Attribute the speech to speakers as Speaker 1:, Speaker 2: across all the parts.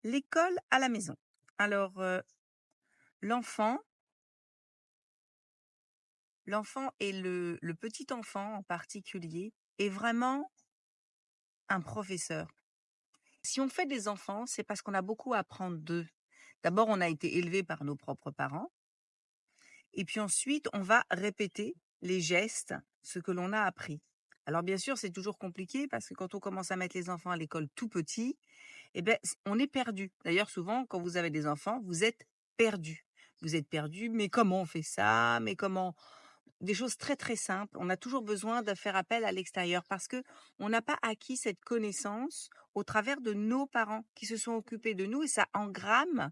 Speaker 1: L'école à la maison. Alors, l'enfant l'enfant et le petit enfant en particulier est vraiment un professeur. Si on fait des enfants, c'est parce qu'on a beaucoup à apprendre d'eux. D'abord, on a été élevé par nos propres parents et puis ensuite, on va répéter les gestes, ce que l'on a appris. Alors bien sûr, c'est toujours compliqué parce que quand on commence à mettre les enfants à l'école tout petits, eh ben, on est perdu. D'ailleurs, souvent, quand vous avez des enfants, vous êtes perdu. Vous êtes perdu, mais comment on fait ça? Mais comment? Des choses très, très simples. On a toujours besoin de faire appel à l'extérieur parce que on n'a pas acquis cette connaissance au travers de nos parents qui se sont occupés de nous et ça engramme,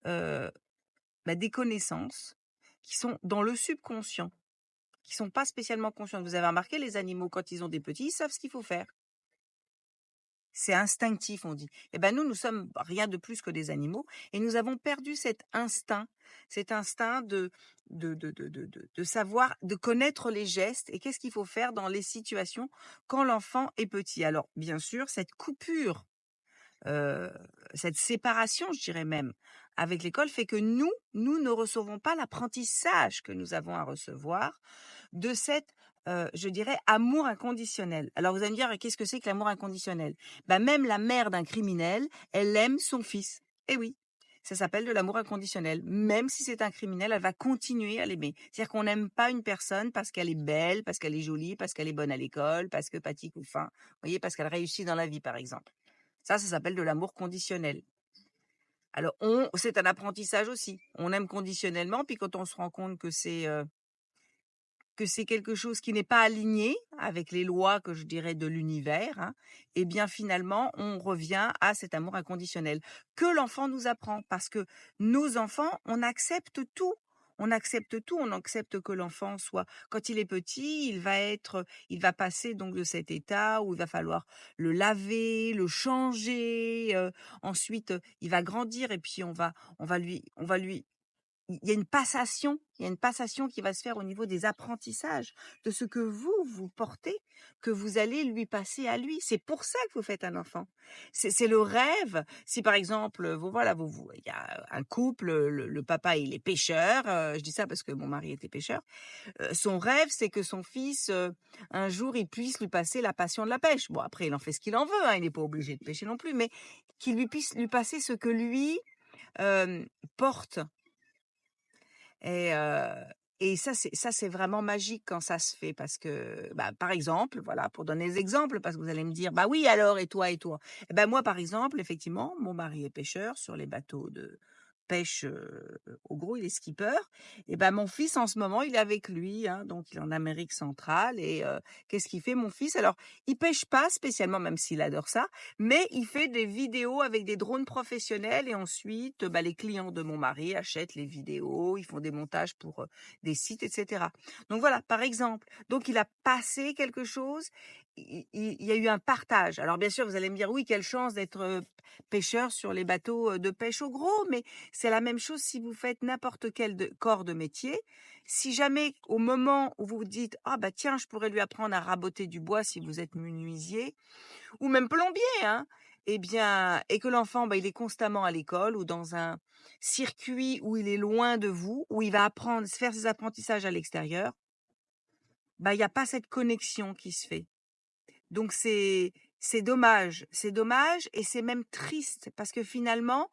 Speaker 1: heu, des connaissances qui sont dans le subconscient, qui sont pas spécialement conscientes. Vous avez remarqué les animaux quand ils ont des petits, ils savent ce qu'il faut faire. C'est instinctif, on dit. Eh ben, nous sommes rien de plus que des animaux et nous avons perdu cet instinct de savoir, de connaître les gestes et qu'est-ce qu'il faut faire dans les situations quand l'enfant est petit. Alors, bien sûr, cette coupure, heu, cette séparation, je dirais même, avec l'école fait que nous ne recevons pas l'apprentissage que nous avons à recevoir de cet, je dirais, amour inconditionnel. Alors vous allez me dire: «Qu'est-ce que c'est que l'amour inconditionnel?» Bah, même la mère d'un criminel, elle aime son fils. Eh oui, ça s'appelle de l'amour inconditionnel. Même si c'est un criminel, elle va continuer à l'aimer. C'est-à-dire qu'on n'aime pas une personne parce qu'elle est belle, parce qu'elle est jolie, parce qu'elle est bonne à l'école, parce que patati couffin. Vous voyez? Parce qu'elle réussit dans la vie, par exemple. Ça s'appelle de l'amour conditionnel. Alors c'est un apprentissage aussi. On aime conditionnellement, puis quand on se rend compte que c'est quelque chose qui n'est pas aligné avec les lois, que je dirais, de l'univers, hein, et bien finalement, on revient à cet amour inconditionnel que l'enfant nous apprend. Parce que nos enfants, on accepte tout. On accepte tout, on accepte que l'enfant soit quand il est petit, il va passer donc de cet état où il va falloir le laver, le changer, ensuite, il va grandir et puis on va lui il y a une passation qui va se faire au niveau des apprentissages de ce que vous portez, que vous allez lui passer à lui. C'est pour ça que vous faites un enfant. C'est le rêve. Si par exemple, vous il y a un couple, le papa il est pêcheur, je dis ça parce que mon mari était pêcheur. Son rêve, c'est que son fils, un jour, il puisse lui passer la passion de la pêche. Bon après, il en fait ce qu'il en veut, hein, il n'est pas obligé de pêcher non plus, mais qu'il lui puisse lui passer ce que lui, porte. Et ça c'est vraiment magique quand ça se fait parce que, bah, par exemple, voilà, pour donner des exemples, parce que vous allez me dire: «Bah oui alors et toi et toi?» Et ben moi par exemple, effectivement, mon mari est pêcheur sur les bateaux de pêche, au gros il est skipper et ben mon fils en ce moment il est avec lui, hein, donc il est en Amérique centrale et qu'est-ce qu'il fait mon fils? Alors il pêche pas spécialement même s'il adore ça, mais il fait des vidéos avec des drones professionnels et ensuite, bah, les clients de mon mari achètent les vidéos, ils font des montages pour, des sites et cetera. Donc voilà, par exemple. Donc il a passé quelque chose, il y a eu un partage. Alors bien sûr, vous allez me dire: «Oui, quelle chance d'être, pêcheur sur les bateaux, de pêche au gros», mais c'est la même chose si vous faites n'importe quel corps de métier. Si jamais au moment où vous vous dites: «Ah bah tiens, je pourrais lui apprendre à raboter du bois», si vous êtes menuisier ou même plombier, hein, et bien et que l'enfant, bah, il est constamment à l'école ou dans un circuit où il est loin de vous, où il va apprendre faire ses apprentissages à l'extérieur, bah, il y a pas cette connexion qui se fait. Donc c'est dommage et c'est même triste parce que finalement,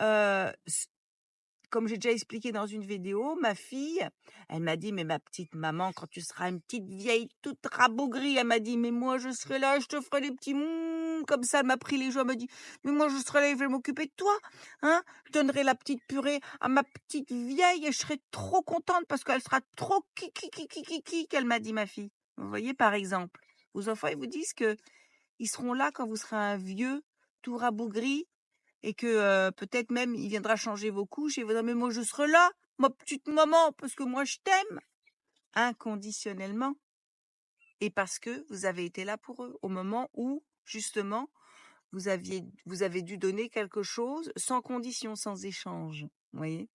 Speaker 1: heu, comme j'ai déjà expliqué dans une vidéo, ma fille, elle m'a dit: «Mais ma petite maman, quand tu seras une petite vieille toute rabougrie», elle m'a dit: «Mais moi je serai là, je te ferai des petits comme ça». Elle m'a pris les joues, elle m'a dit: «Mais moi je serai là et je vais m'occuper de toi, hein. Je donnerai la petite purée à ma petite vieille et je serai trop contente parce qu'elle sera trop ki qu'elle m'a dit ma fille». Vous voyez, par exemple, vos enfants, ils vous disent que ils seront là quand vous serez un vieux tout rabougri et que, peut-être même il viendra changer vos couches et il vous dira: «Mais moi je serai là, ma petite maman, parce que moi je t'aime, inconditionnellement et parce que vous avez été là pour eux, au moment où justement vous avez dû donner quelque chose sans condition, sans échange». Vous voyez?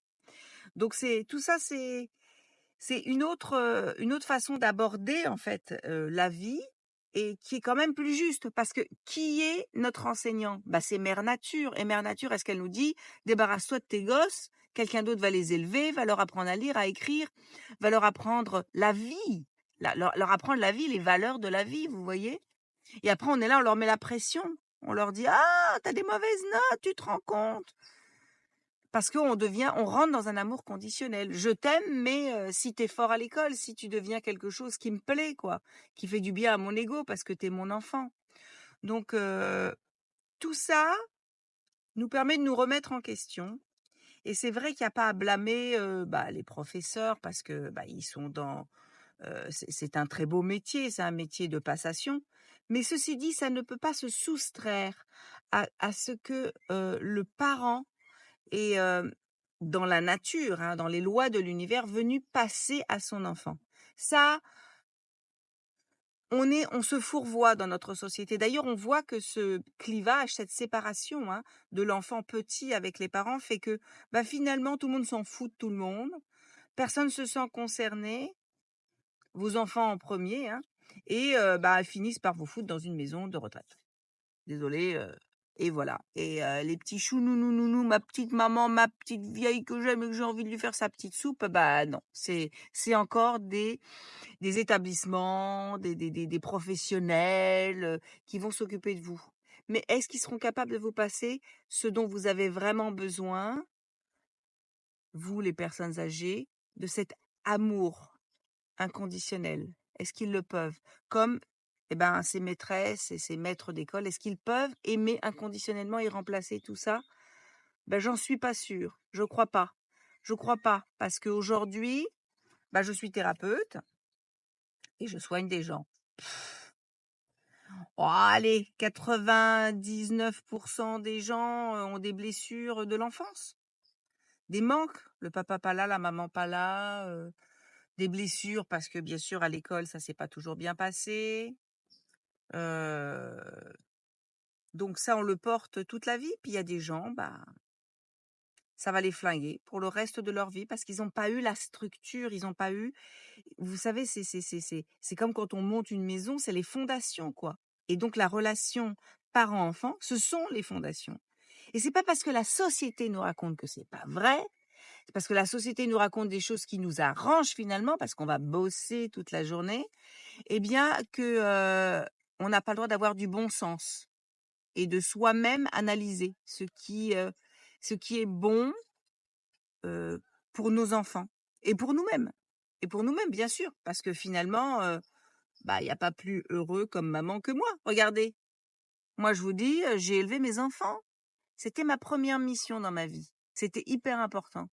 Speaker 1: Donc c'est tout ça, c'est une autre façon d'aborder en fait, la vie et qui est quand même plus juste parce que qui est notre enseignant? Bah, c'est Mère Nature et Mère Nature, est-ce qu'elle nous dit: «Débarrasse-toi de tes gosses, quelqu'un d'autre va les élever, va leur apprendre à lire, à écrire, va leur apprendre la vie, leur apprendre la vie, les valeurs de la vie», vous voyez? Et après on est là, on leur met la pression. On leur dit: «Ah, tu as des mauvaises notes, tu te rends compte?» Parce on rentre dans un amour conditionnel. Je t'aime, mais si tu es fort à l'école, si tu deviens quelque chose qui me plaît, quoi, qui fait du bien à mon ego parce que tu es mon enfant. Donc tout ça nous permet de nous remettre en question et c'est vrai qu'il y a pas à blâmer, les professeurs parce que, ils sont dans, c'est un très beau métier, c'est un métier de passation. Mais ceci dit, ça ne peut pas se soustraire à ce que, le parent et dans la nature, hein, dans les lois de l'univers, venu passer à son enfant. Ça, on se fourvoie dans notre société. D'ailleurs, on voit que ce clivage, cette séparation, hein, de l'enfant petit avec les parents fait que, finalement, tout le monde s'en fout de tout le monde. Personne se sent concerné, vos enfants en premier, hein, et finissent par vous foutre dans une maison de retraite. Désolée, et voilà et les petits choux nounous, ma petite maman, ma petite vieille que j'aime et que j'ai envie de lui faire sa petite soupe, bah non, c'est encore des établissements, des professionnels, qui vont s'occuper de vous. Mais est-ce qu'ils seront capables de vous passer ce dont vous avez vraiment besoin, vous les personnes âgées, de cet amour inconditionnel? Est-ce qu'ils le peuvent? Comme, ces maîtresses et ces maîtres d'école, est-ce qu'ils peuvent aimer inconditionnellement et remplacer tout ça? J'en suis pas sûre. Je crois pas. Je crois pas parce qu'aujourd'hui, je suis thérapeute et je soigne des gens. Oh allez, 99% des gens, ont des blessures de l'enfance, des manques, le papa pas là, la maman pas là, des blessures parce que bien sûr à l'école ça s'est pas toujours bien passé. Heu, donc ça, on le porte toute la vie. Puis il y a des gens, ça va les flinguer pour le reste de leur vie parce qu'ils n'ont pas eu la structure, ils n'ont pas eu vous savez, c'est comme quand on monte une maison, c'est les fondations, quoi. Et donc la relation parent-enfant, ce sont les fondations. Et c'est pas parce que la société nous raconte que c'est pas vrai, c'est parce que la société nous raconte des choses qui nous arrangent finalement, parce qu'on va bosser toute la journée, que, on n'a pas le droit d'avoir du bon sens. Et de soi-même analyser ce qui est bon, pour nos enfants et pour nous-mêmes bien sûr, parce que finalement, il y a pas plus heureux comme maman que moi. Regardez, moi je vous dis, j'ai élevé mes enfants. C'était ma première mission dans ma vie. C'était hyper important.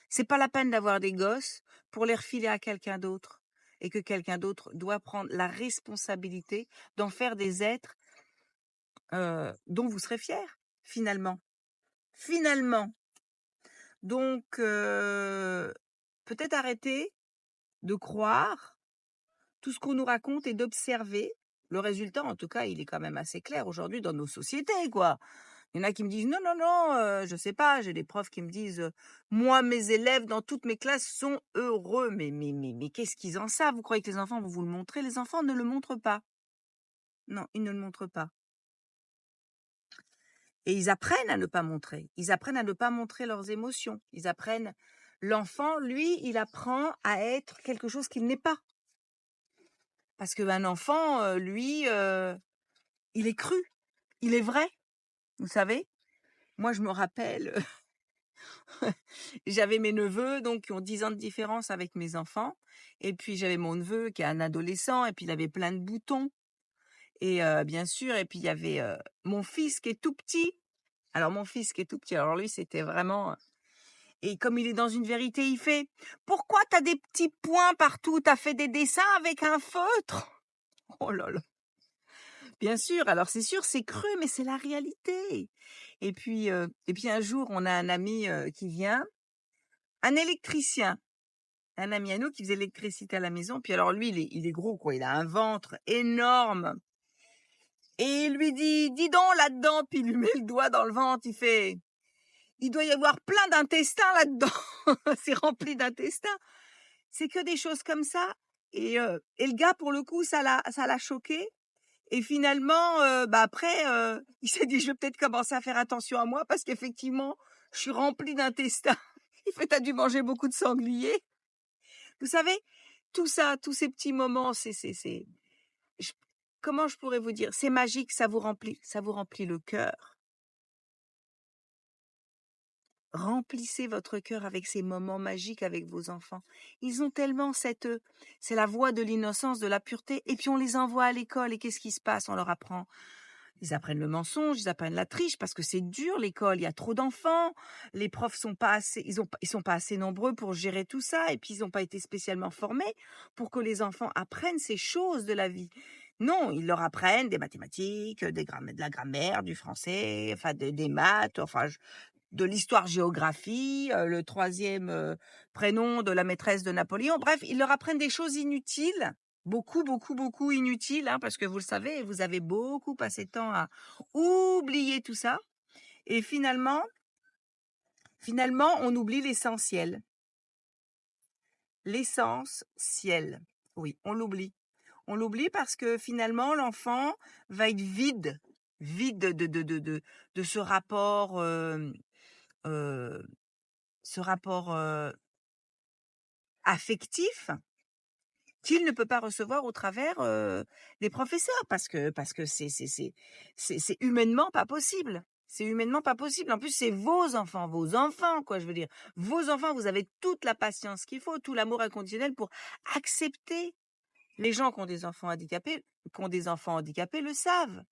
Speaker 1: C'est pas la peine d'avoir des gosses pour les refiler à quelqu'un d'autre et que quelqu'un d'autre doit prendre la responsabilité d'en faire des êtres, dont vous serez fiers, finalement. Finalement. Donc peut-être arrêter de croire tout ce qu'on nous raconte et d'observer. Le résultat, en tout cas, il est quand même assez clair aujourd'hui dans nos sociétés, quoi. Il y en a qui me disent: «Non, non, non, je sais pas». J'ai des profs qui me disent, «Moi, mes élèves dans toutes mes classes sont heureux». Mais qu'est-ce qu'ils en savent? Vous croyez que les enfants vont vous le montrer? Les enfants ne le montrent pas. Non, ils ne le montrent pas. Et ils apprennent à ne pas montrer. Ils apprennent à ne pas montrer leurs émotions. L'enfant, lui, il apprend à être quelque chose qu'il n'est pas. Parce qu'un enfant, lui, il est cru, il est vrai, vous savez? Moi, je me rappelle, j'avais mes neveux, donc qui ont 10 ans de différence avec mes enfants et puis j'avais mon neveu qui est un adolescent et puis il avait plein de boutons et bien sûr et puis il y avait, mon fils qui est tout petit. Alors mon fils qui est tout petit, alors lui, c'était vraiment. Et comme il est dans une vérité, il fait: «Pourquoi t'as des petits points partout? T'as fait des dessins avec un feutre?» Oh là là! Bien sûr, alors c'est sûr, c'est cru, mais c'est la réalité. Et puis un jour, on a un ami, qui vient, un électricien, un ami à nous qui faisait l'électricité à la maison. Puis alors lui, il est gros quoi, il a un ventre énorme et il lui dit: «Dis donc là-dedans», puis il lui met le doigt dans le ventre, il fait: «Il doit y avoir plein d'intestins là-dedans, c'est rempli d'intestins». C'est que des choses comme ça et le gars pour le coup ça l'a choqué Et finalement, après, il s'est dit: «Je vais peut-être commencer à faire attention à moi parce qu'effectivement, je suis remplie d'intestin». Il fait: «Tu dû manger beaucoup de sanglier». Vous savez, tout ça, tous ces petits moments, c'est je comment je pourrais vous dire? C'est magique, ça vous remplit le cœur. Remplissez votre cœur avec ces moments magiques avec vos enfants. Ils ont tellement c'est la voie de l'innocence, de la pureté, et puis on les envoie à l'école et qu'est-ce qui se passe? On leur apprend Ils apprennent le mensonge, ils apprennent la triche parce que c'est dur l'école, il y a trop d'enfants, les profs sont pas assez ils sont pas assez nombreux pour gérer tout ça et puis ils ont pas été spécialement formés pour que les enfants apprennent ces choses de la vie. Non, ils leur apprennent des mathématiques, de la grammaire, du français, enfin des maths, de l'histoire-géographie, le troisième prénom de la maîtresse de Napoléon. Bref, ils leur apprennent des choses inutiles, beaucoup, beaucoup, beaucoup inutiles, hein, parce que vous le savez, vous avez beaucoup passé de temps à oublier tout ça. Et finalement, on oublie l'essentiel. L'essentiel. Oui, on l'oublie. On l'oublie parce que finalement, l'enfant va être vide de euh, ce rapport affectif qu'il ne peut pas recevoir au travers des professeurs parce que c'est humainement pas possible. C'est humainement pas possible. En plus, c'est vos enfants, quoi, je veux dire. Vos enfants, vous avez toute la patience qu'il faut, tout l'amour inconditionnel pour accepter. Les gens qui ont des enfants handicapés le savent.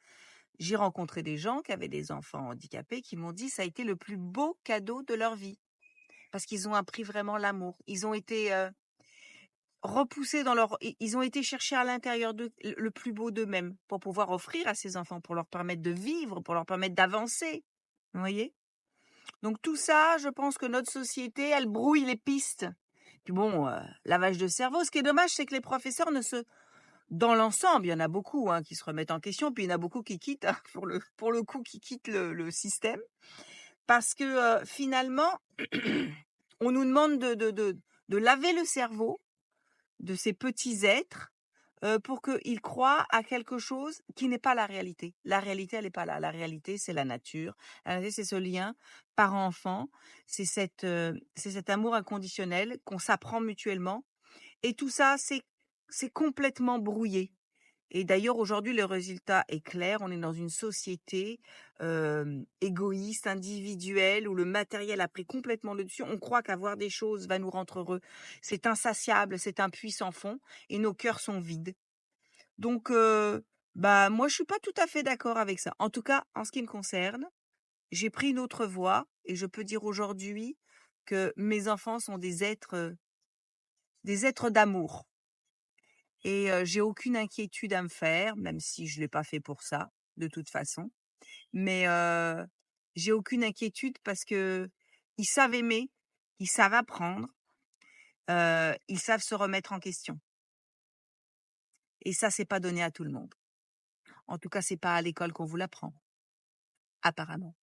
Speaker 1: J'ai rencontré des gens qui avaient des enfants handicapés qui m'ont dit ça a été le plus beau cadeau de leur vie parce qu'ils ont appris vraiment l'amour. Ils ont été repoussés ils ont été chercher à l'intérieur d'eux le plus beau d'eux-mêmes pour pouvoir offrir à ces enfants, pour leur permettre de vivre, pour leur permettre d'avancer. Vous voyez? Donc tout ça, je pense que notre société, elle brouille les pistes. Puis bon, lavage de cerveau. Ce qui est dommage, c'est que les professeurs dans l'ensemble, il y en a beaucoup qui se remettent en question, puis il y en a beaucoup qui quittent, hein, pour le coup, qui quittent le système. Parce que finalement, on nous demande de laver le cerveau de ces petits êtres pour qu'ils croient à quelque chose qui n'est pas la réalité. La réalité, elle n'est pas là. La réalité, c'est la nature. La réalité, c'est ce lien parent-enfant. C'est cet amour inconditionnel qu'on s'apprend mutuellement. Et tout ça, c'est complètement brouillé. Et d'ailleurs, aujourd'hui, le résultat est clair. On est dans une société égoïste, individuelle, où le matériel a pris complètement le dessus. On croit qu'avoir des choses va nous rendre heureux. C'est insatiable, c'est un puits sans fond, et nos cœurs sont vides. Donc, moi, je suis pas tout à fait d'accord avec ça. En tout cas, en ce qui me concerne, j'ai pris une autre voie, et je peux dire aujourd'hui que mes enfants sont des êtres d'amour. Et j'ai aucune inquiétude à me faire, même si je l'ai pas fait pour ça, de toute façon. Mais j'ai aucune inquiétude parce que ils savent aimer, ils savent apprendre, ils savent se remettre en question. Et ça, c'est pas donné à tout le monde. En tout cas, c'est pas à l'école qu'on vous l'apprend, apparemment.